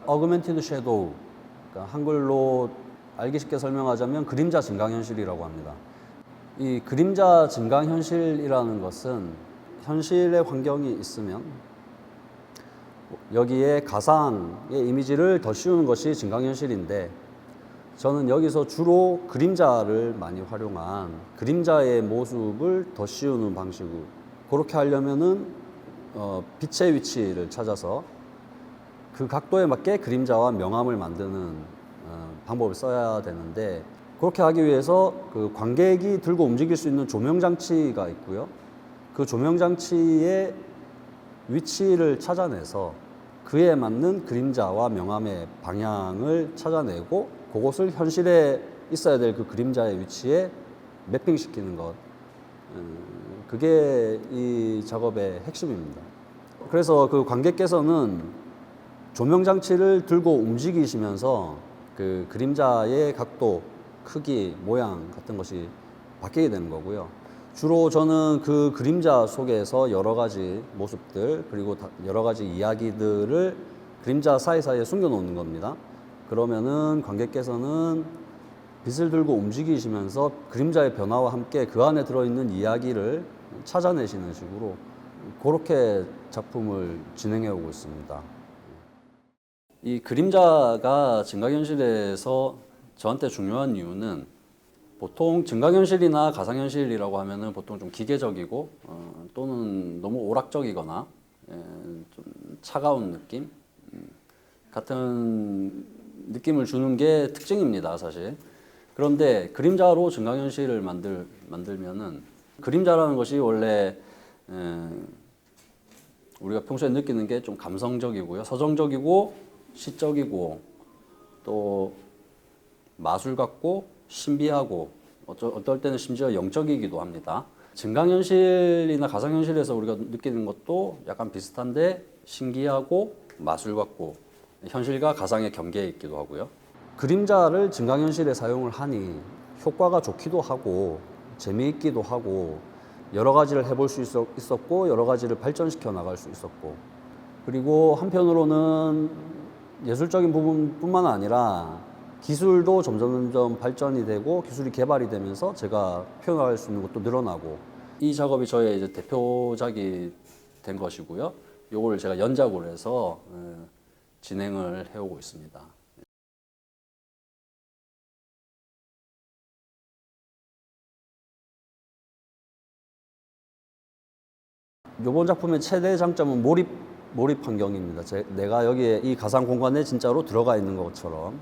어그멘티드 섀도우, 그러니까 한글로 알기 쉽게 설명하자면 그림자 증강현실이라고 합니다. 이 그림자 증강현실이라는 것은 현실의 환경이 있으면 여기에 가상의 이미지를 더 씌우는 것이 증강현실인데, 저는 여기서 주로 그림자를 많이 활용한 그림자의 모습을 더 씌우는 방식으로, 그렇게 하려면은 빛의 위치를 찾아서 그 각도에 맞게 그림자와 명암을 만드는 방법을 써야 되는데, 그렇게 하기 위해서 그 관객이 들고 움직일 수 있는 조명장치가 있고요. 그 조명장치의 위치를 찾아내서 그에 맞는 그림자와 명암의 방향을 찾아내고 그것을 현실에 있어야 될 그 그림자의 위치에 매핑시키는 것, 그게 이 작업의 핵심입니다. 그래서 그 관객께서는 조명장치를 들고 움직이시면서 그 그림자의 각도, 크기, 모양 같은 것이 바뀌게 되는 거고요. 주로 저는 그 그림자 속에서 여러 가지 모습들, 그리고 여러 가지 이야기들을 그림자 사이사이에 숨겨 놓는 겁니다. 그러면은 관객께서는 빛을 들고 움직이시면서 그림자의 변화와 함께 그 안에 들어있는 이야기를 찾아내시는 식으로 그렇게 작품을 진행해 오고 있습니다. 이 그림자가 증강현실에서 저한테 중요한 이유는, 보통 증강현실이나 가상현실이라고 하면은 보통 좀 기계적이고 또는 너무 오락적이거나 좀 차가운 느낌 같은 느낌을 주는 게 특징입니다, 사실. 그런데 그림자로 증강현실을 만들면은, 그림자라는 것이 원래 우리가 평소에 느끼는 게 좀 감성적이고요, 서정적이고 시적이고 또 마술 같고 신비하고 어떨 때는 심지어 영적이기도 합니다. 증강현실이나 가상현실에서 우리가 느끼는 것도 약간 비슷한데 신기하고 마술 같고 현실과 가상의 경계에 있기도 하고요. 그림자를 증강현실에 사용을 하니 효과가 좋기도 하고 재미있기도 하고 여러 가지를 해볼 수 있었고 여러 가지를 발전시켜 나갈 수 있었고, 그리고 한편으로는 예술적인 부분뿐만 아니라 기술도 점점 발전이 되고 기술이 개발이 되면서 제가 표현할 수 있는 것도 늘어나고, 이 작업이 저의 이제 대표작이 된 것이고요. 요거를 제가 연작으로 해서 진행을 해오고 있습니다. 요번 작품의 최대 장점은 몰입 환경입니다. 내가 여기에 이 가상 공간에 진짜로 들어가 있는 것처럼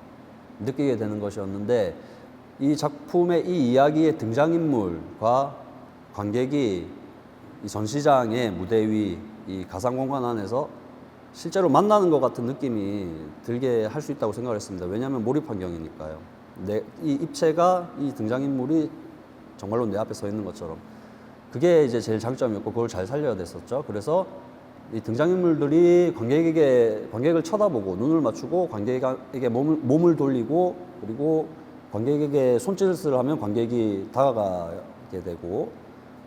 느끼게 되는 것이었는데, 이 작품의 이 이야기의 등장인물과 관객이 이 전시장의 무대 위 이 가상 공간 안에서 실제로 만나는 것 같은 느낌이 들게 할 수 있다고 생각을 했습니다. 왜냐하면 몰입 환경이니까요. 이 입체가, 이 등장인물이 정말로 내 앞에 서 있는 것처럼, 그게 이제 제일 장점이었고 그걸 잘 살려야 됐었죠. 그래서 이 등장인물들이 관객을 쳐다보고 눈을 맞추고 관객에게 몸을 돌리고, 그리고 관객에게 손짓을 하면 관객이 다가가게 되고,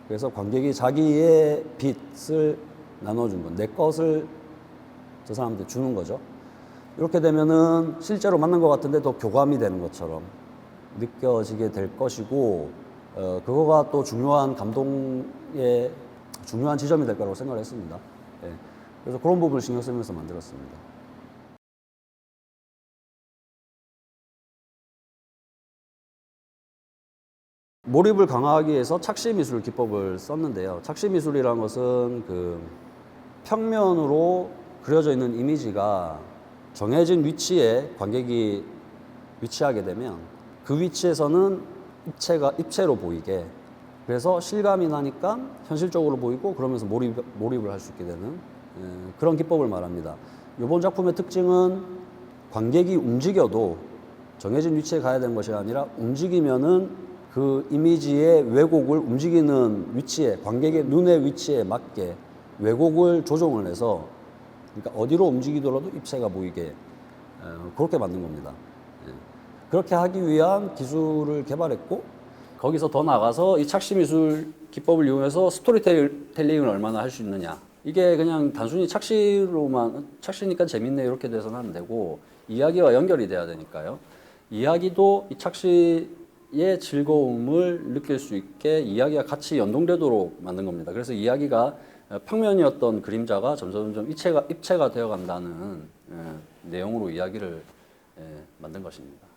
그래서 관객이 자기의 빛을 나눠준 것, 내 것을 저 사람한테 주는 거죠. 이렇게 되면은 실제로 만난 것 같은데 더 교감이 되는 것처럼 느껴지게 될 것이고, 그거가 또 중요한 감동의 중요한 지점이 될 거라고 생각을 했습니다. 예. 그래서 그런 부분을 신경 쓰면서 만들었습니다. 몰입을 강화하기 위해서 착시미술 기법을 썼는데요. 착시미술이라는 것은 그 평면으로 그려져 있는 이미지가 정해진 위치에 관객이 위치하게 되면 그 위치에서는 입체로 보이게, 그래서 실감이 나니까 현실적으로 보이고 그러면서 몰입을 할 수 있게 되는 그런 기법을 말합니다. 이번 작품의 특징은 관객이 움직여도 정해진 위치에 가야 되는 것이 아니라 움직이면은 그 이미지의 왜곡을 움직이는 위치에, 관객의 눈의 위치에 맞게 왜곡을 조정을 해서, 그러니까 어디로 움직이더라도 입체가 보이게 그렇게 만든 겁니다. 그렇게 하기 위한 기술을 개발했고, 거기서 더 나가서 이 착시미술 기법을 이용해서 스토리텔링을 얼마나 할 수 있느냐, 이게 그냥 단순히 착시니까 재밌네 이렇게 돼서는 안 되고 이야기와 연결이 돼야 되니까요. 이야기도 이 착시의 즐거움을 느낄 수 있게 이야기가 같이 연동되도록 만든 겁니다. 그래서 이야기가 평면이었던 그림자가 점점 입체가 되어 간다는 내용으로 이야기를 만든 것입니다.